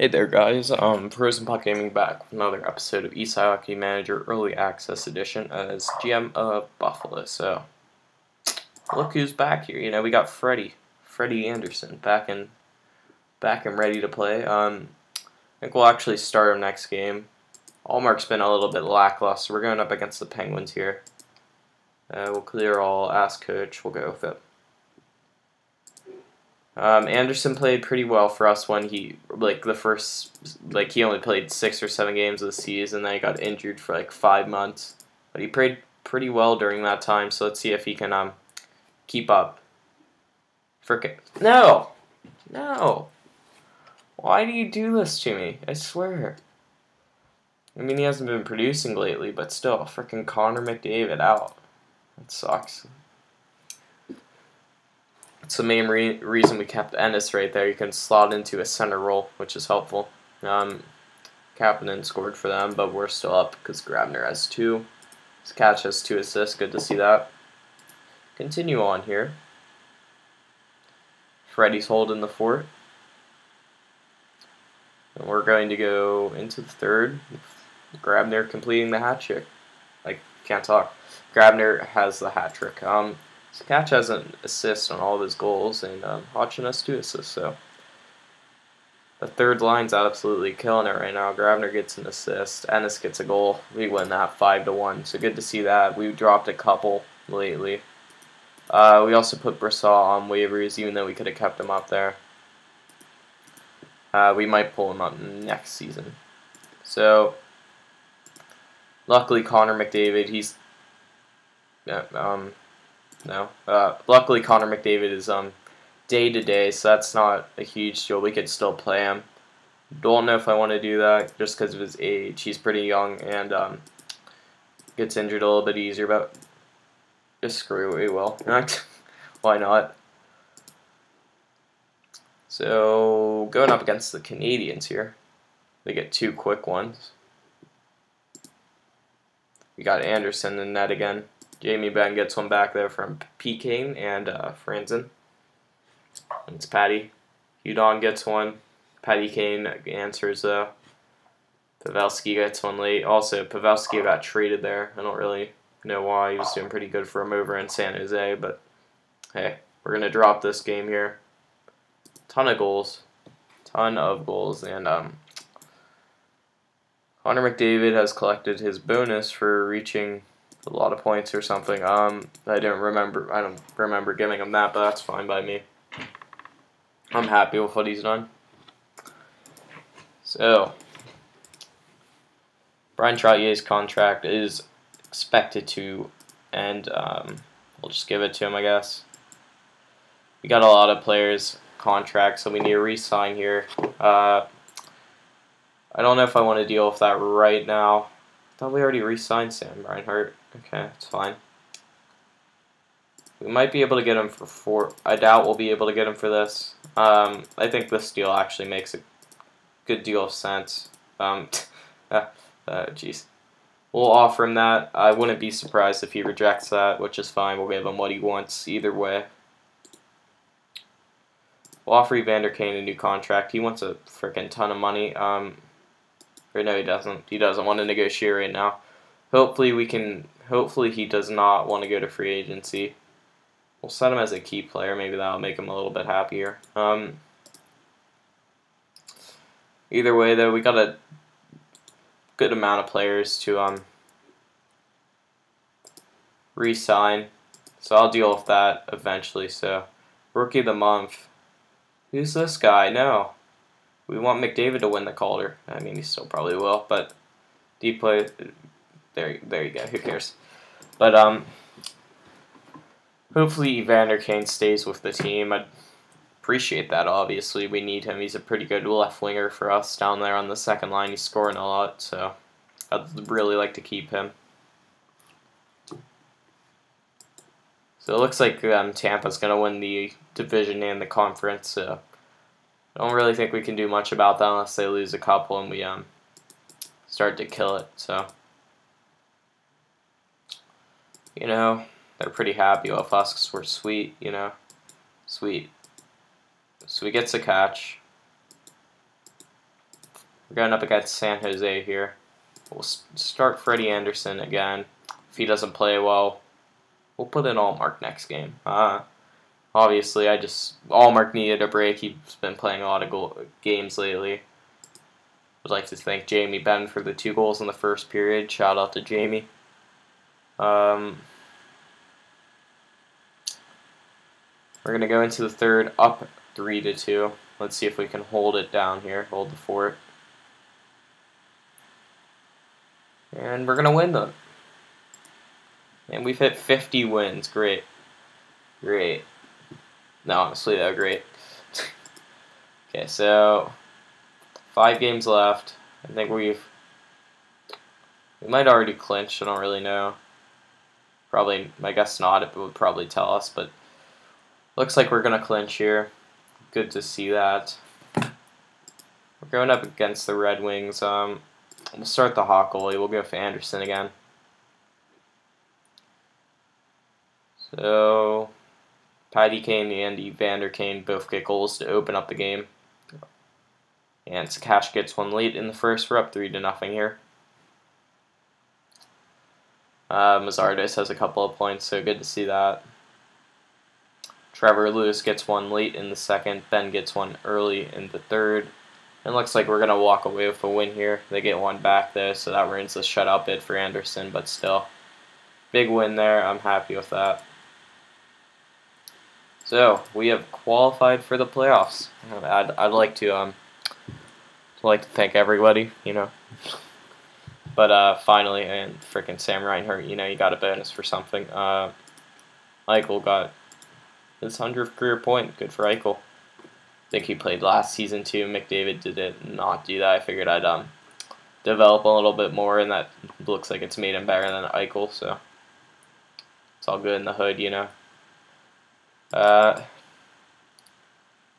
Hey there guys, Frozen Puck Gaming back with another episode of Eastside Hockey Manager Early Access Edition as GM of Buffalo. So, look who's back here. You know, we got Freddie Anderson back and ready to play. I think we'll actually start him next game. Allmark's been a little bit lackluster. We're going up against the Penguins here. We'll clear all, ask coach, we'll go with it. Anderson played pretty well for us when he, he only played 6 or 7 games of the season, then he got injured for like 5 months. But he played pretty well during that time, so let's see if he can keep up. No! No! Why do you do this to me? I swear. I mean, he hasn't been producing lately, but still, frickin' Connor McDavid out. That sucks. That's the main reason we kept Ennis right there. You can slot into a center role, which is helpful. Kapanen scored for them, but we're still up because Grabner has 2. Catch has 2 assists. Good to see that. Continue on here. Freddie's holding the fort. And we're going to go into the third. Grabner completing the hat trick. Can't talk. Grabner has the hat trick. Catch has an assist on all of his goals, and Hodgson has 2 assists, so the third line's absolutely killing it right now. Grabner gets an assist, Ennis gets a goal. We win that 5-1, so good to see that. We dropped a couple lately. We also put Brissau on waivers, even though we could have kept him up there. We might pull him up next season. So, luckily Connor McDavid, he's... luckily Connor McDavid is day-to-day, so that's not a huge deal. We could still play him. Don't know if I want to do that just because of his age. He's pretty young and gets injured a little bit easier, but just screw it, we will. Why not? So, going up against the Canadians here. They get 2 quick ones. We got Anderson in net again. Jamie Benn gets one back there from P. Kane and Franzen. It's Patty. Hudon gets one. Patty Kane answers though. Pavelski gets one late. Also, Pavelski got traded there. I don't really know why. He was doing pretty good for him over in San Jose, but hey, we're going to drop this game here. Ton of goals. And Connor McDavid has collected his bonus for reaching a lot of points or something. I don't remember giving him that, but that's fine by me. I'm happy with what he's done. So, Brian Troutier's contract is expected to end. We'll just give it to him, I guess. We got a lot of players' contracts, so we need to re-sign here. I don't know if I want to deal with that right now. I thought we already re-signed Sam Reinhart. Okay, that's fine. We might be able to get him for 4. I doubt we'll be able to get him for this. I think this deal actually makes a good deal of sense. Jeez. We'll offer him that. I wouldn't be surprised if he rejects that, which is fine. We'll give him what he wants either way. We'll offer Evander Kane a new contract. He wants a freaking ton of money. Or no, he doesn't. He doesn't want to negotiate right now. Hopefully he does not want to go to free agency. We'll set him as a key player. Maybe that'll make him a little bit happier. Either way, though, we got a good amount of players to re-sign. So I'll deal with that eventually. So, Rookie of the Month. Who's this guy? No. We want McDavid to win the Calder. I mean, he still probably will, but deep play... There you go. Who cares? But hopefully Evander Kane stays with the team. I'd appreciate that. Obviously, we need him. He's a pretty good left winger for us down there on the second line. He's scoring a lot, so I'd really like to keep him. So it looks like Tampa's going to win the division and the conference. So I don't really think we can do much about that unless they lose a couple and we start to kill it. So. You know, they're pretty happy with us because we're sweet, you know. Sweet. So he gets a catch. We're going up against San Jose here. We'll start Freddie Anderson again. If he doesn't play well, we'll put in Allmark next game. Obviously, Allmark needed a break. He's been playing a lot of games lately. Would like to thank Jamie Benn for the 2 goals in the first period. Shout out to Jamie. We're going to go into the third up 3-2. Let's see if we can hold it down here, hold the fort. And we're going to win them. And we've hit 50 wins. Great. Great. No, honestly, that was great. Okay, so 5 games left. I think we might already clinch. I don't really know. Probably, I guess not. It would probably tell us, but looks like we're going to clinch here. Good to see that. We're going up against the Red Wings. We'll start the hot goalie. We'll go for Anderson again. So, Patty Kane and Evander Kane both get goals to open up the game. And Sakash gets one late in the first. We're up 3-0 here. Mazardis has a couple of points, so good to see that. Trevor Lewis gets one late in the second. Ben gets one early in the third. And looks like we're going to walk away with a win here. They get one back, though, so that ruins the shutout bid for Anderson, but still. Big win there. I'm happy with that. So, we have qualified for the playoffs. I'd like to thank everybody, you know. But finally, and frickin' Sam Reinhart, you know, you got a bonus for something. Eichel got his 100th career point. Good for Eichel. I think he played last season too. McDavid did not do that. I figured I'd develop a little bit more, and that looks like it's made him better than Eichel, so it's all good in the hood, you know.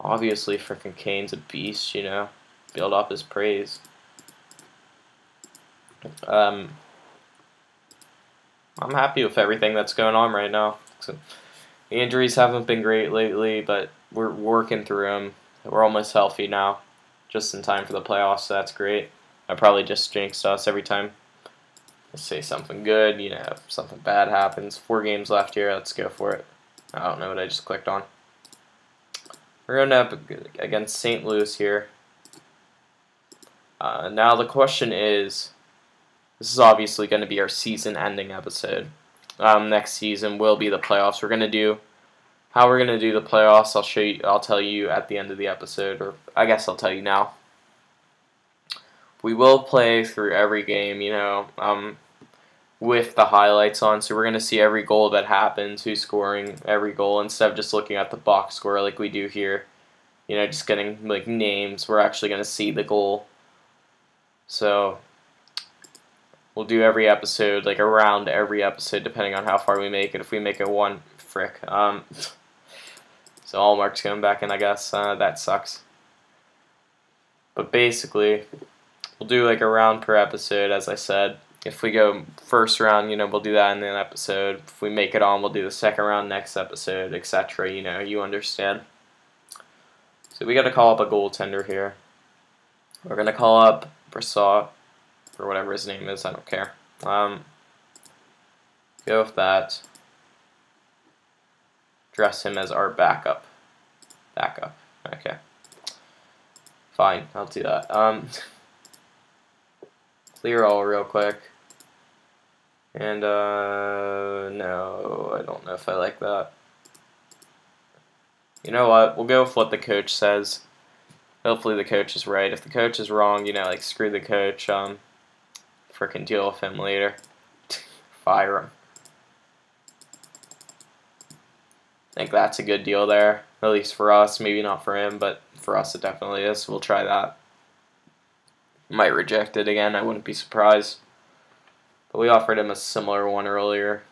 Obviously, frickin' Kane's a beast, you know. Build up his praise. I'm happy with everything that's going on right now. So, the injuries haven't been great lately, but we're working through them. We're almost healthy now, just in time for the playoffs, so that's great. I probably just jinxed us every time I say something good, you know, if something bad happens. 4 games left here, let's go for it. I don't know what I just clicked on. We're going up against St. Louis here. Now the question is, this is obviously going to be our season-ending episode. Next season will be the playoffs. We're going to do how we're going to do the playoffs. I'll tell you at the end of the episode, or I guess I'll tell you now. We will play through every game, you know, with the highlights on. So we're going to see every goal that happens, who's scoring every goal, instead of just looking at the box score like we do here. You know, just getting like names. We're actually going to see the goal. So we'll do every episode, like around every episode, depending on how far we make it. If we make it one, frick. So Allmark's coming back in, I guess. That sucks. But basically, we'll do like a round per episode, as I said. If we go first round, you know, we'll do that in an episode. If we make it on, we'll do the second round next episode, etc. You know, you understand. So we got to call up a goaltender here. We're going to call up Brassard, or whatever his name is, I don't care. Go with that. Dress him as our backup. Okay. Fine, I'll do that. Clear all real quick. And, no, I don't know if I like that. You know what? We'll go with what the coach says. Hopefully the coach is right. If the coach is wrong, you know, like, screw the coach. Frickin' deal with him later. Fire him. I think that's a good deal there. At least for us. Maybe not for him, but for us it definitely is. So we'll try that. Might reject it again. I wouldn't be surprised. But we offered him a similar one earlier.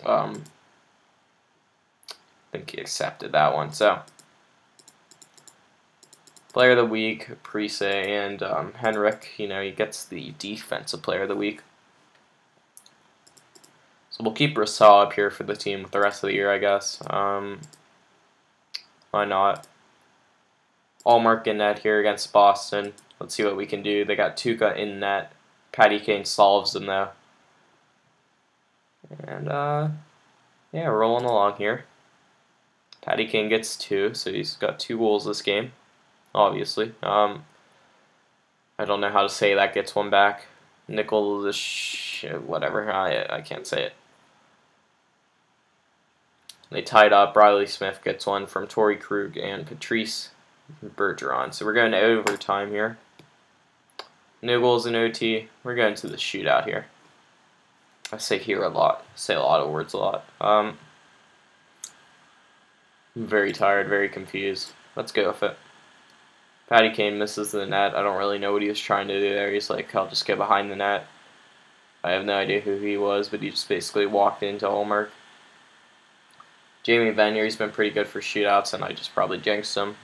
I think he accepted that one. So, Player of the Week, Price, and Henrik. You know, he gets the Defensive Player of the Week. So we'll keep Brassard up here for the team the rest of the year, I guess. Why not? Allmark in net here against Boston. Let's see what we can do. They got Tuca in net. Patty Kane solves them though. And yeah, rolling along here. Patty Kane gets 2, so he's got 2 goals this game. Obviously. I don't know how to say that. Gets 1 back. Whatever. I can't say it. They tied up. Riley Smith gets 1 from Torrey Krug and Patrice Bergeron. So we're going to overtime here. No goals in OT. We're going to the shootout here. I say here a lot. I say a lot of words a lot. I'm very tired, very confused. Let's go with it. Patty Kane misses the net. I don't really know what he was trying to do there. He's like, I'll just get behind the net. I have no idea who he was, but he just basically walked into Hallmark. Jamie Vanier, he's been pretty good for shootouts, and I just probably jinxed him.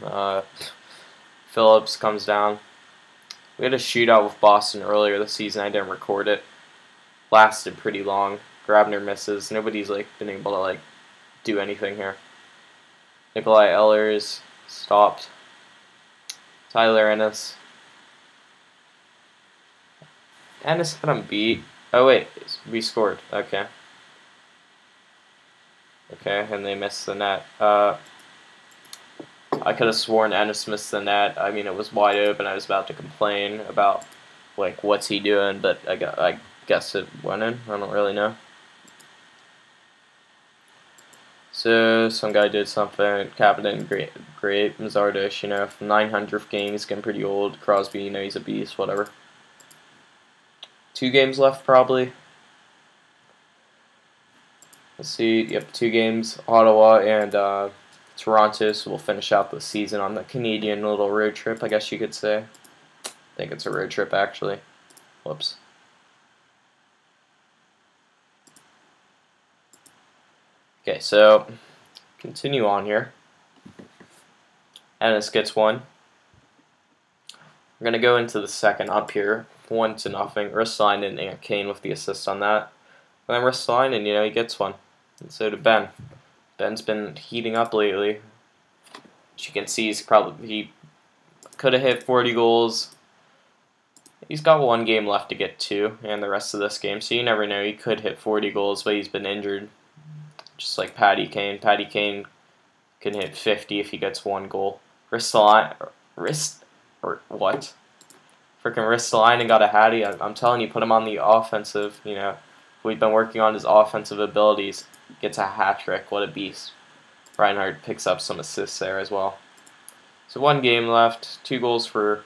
Phillips comes down. We had a shootout with Boston earlier this season. I didn't record it. Lasted pretty long. Grabner misses. Nobody's like been able to like do anything here. Nikolai Ehlers stopped. Tyler Ennis. Ennis had him beat. Oh wait, we scored. Okay. Okay, and they missed the net. I could have sworn Ennis missed the net. I mean, it was wide open. I was about to complain about like what's he doing, but I guess it went in. I don't really know. So some guy did something. Kapanen, great. Mazardish, you know, 900th game, he's getting pretty old. Crosby, you know, he's a beast. Whatever. 2 games left probably. Let's see. Yep, 2 games. Ottawa and Toronto. So we'll finish out the season on the Canadian little road trip, I guess you could say. I think it's a road trip actually. Whoops. Okay, so continue on here. Ennis gets 1. We're gonna go into the second up here, 1-0. Ristolainen and Kane with the assist on that. And then Ristolainen, you know, he gets 1. And so did Ben. Ben's been heating up lately. As you can see, he could have hit 40 goals. He's got 1 game left to get 2, and the rest of this game. So you never know. He could hit 40 goals, but he's been injured. Just like Patty Kane. Patty Kane can hit 50 if he gets 1 goal. Ristolainen got a hattie. I'm telling you, put him on the offensive. You know, we've been working on his offensive abilities. Gets a hat trick. What a beast. Reinhardt picks up some assists there as well. So 1 game left. 2 goals for.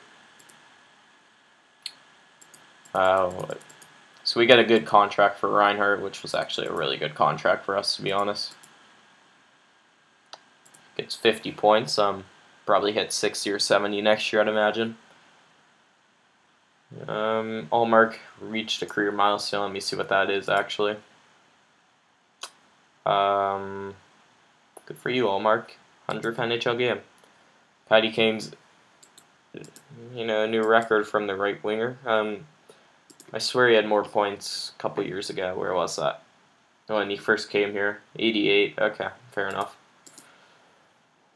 So we got a good contract for Reinhardt, which was actually a really good contract for us, to be honest. Gets 50 points. Probably hit 60 or 70 next year, I'd imagine. Allmark reached a career milestone. Let me see what that is, actually. Good for you, Allmark. 100th NHL game. Patty Kane's, you know, a new record from the right winger. I swear he had more points a couple years ago. Where was that? When he first came here. 88. Okay, fair enough.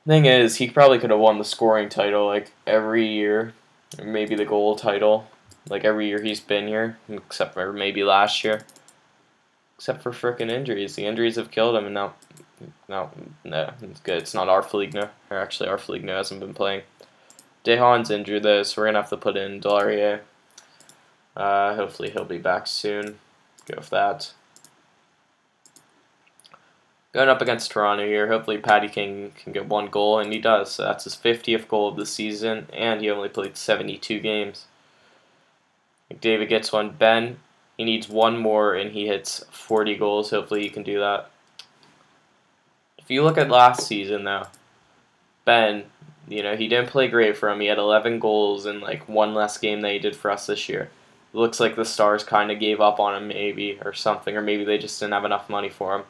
Thing is, he probably could have won the scoring title like every year. Or maybe the goal title. Like every year he's been here. Except for maybe last year. Except for frickin' injuries. The injuries have killed him, and now... No, it's good. It's not our Foligno. Or actually, our Foligno hasn't been playing. DeHaan's injured though, so we're going to have to put in Delaurier. Hopefully he'll be back soon. Go with that. Going up against Toronto here. Hopefully Patty King can get 1 goal, and he does. So that's his 50th goal of the season, and he only played 72 games. McDavid gets 1. Ben, he needs 1 more, and he hits 40 goals. Hopefully he can do that. If you look at last season, though, Ben, you know, he didn't play great for him. He had 11 goals in like 1 less game than he did for us this year. It looks like the Stars kind of gave up on him, maybe, or something, or maybe they just didn't have enough money for him.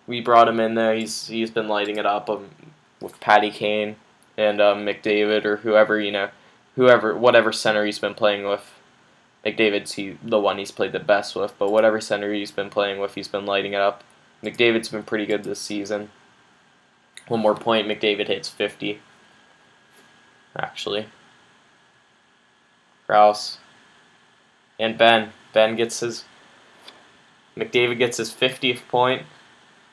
We brought him in there. He's been lighting it up with Patty Kane and McDavid or whoever, you know, whatever center he's been playing with. McDavid's the one he's played the best with, but whatever center he's been playing with, he's been lighting it up. McDavid's been pretty good this season. 1 more point, McDavid hits 50. Actually. Rouse. And Ben. McDavid gets his 50th point.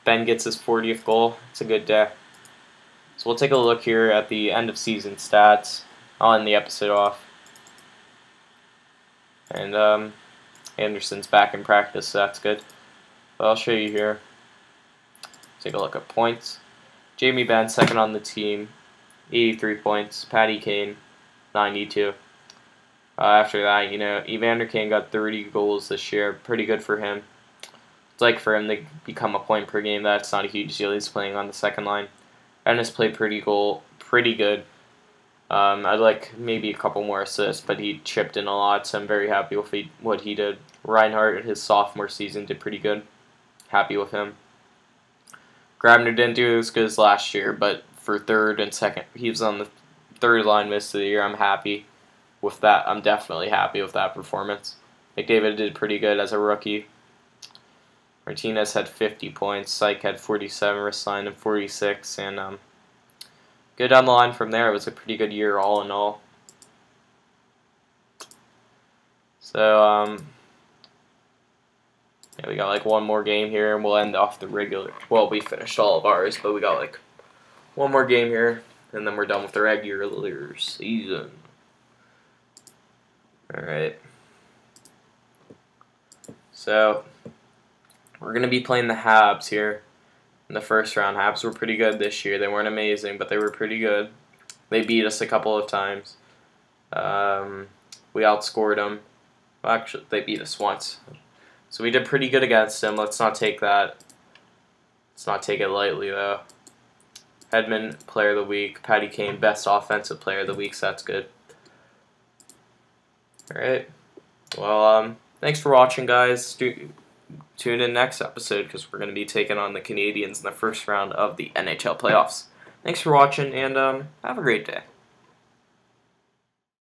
Ben gets his 40th goal. It's a good day. So we'll take a look here at the end of season stats. I'll end the episode off. And Anderson's back in practice, so that's good. But I'll show you here. Take a look at points. Jamie Benn, second on the team, 83 points. Patty Kane, 92. After that, Evander Kane got 30 goals this year. Pretty good for him. It's like for him to become a point per game. That's not a huge deal. He's playing on the second line. Ennis played pretty good. I'd like maybe a couple more assists, but he chipped in a lot, so I'm very happy with what he did. Reinhardt, his sophomore season, did pretty good. Happy with him. Grabner didn't do as good as last year, but for third and second, he was on the third line most of the year. I'm happy with that. I'm definitely happy with that performance. McDavid did pretty good as a rookie. Martinez had 50 points. Syke had 47. Ristolainen had 46. And good down the line from there. It was a pretty good year all in all. So, yeah, we got like one more game here, and we'll end off the regular. Well, we finished all of ours, but we got like one more game here, and then we're done with the regular season. Alright. So, we're going to be playing the Habs here in the first round. Habs were pretty good this year. They weren't amazing, but they were pretty good. They beat us a couple of times. We outscored them. Well, actually, they beat us once. So we did pretty good against them. Let's not take that. Let's not take it lightly, though. Hedman, Player of the Week. Patty Kane, Best Offensive Player of the Week, so that's good. Alright. Well, thanks for watching, guys. Tune in next episode because we're going to be taking on the Canadiens in the first round of the NHL playoffs. Thanks for watching, and have a great day.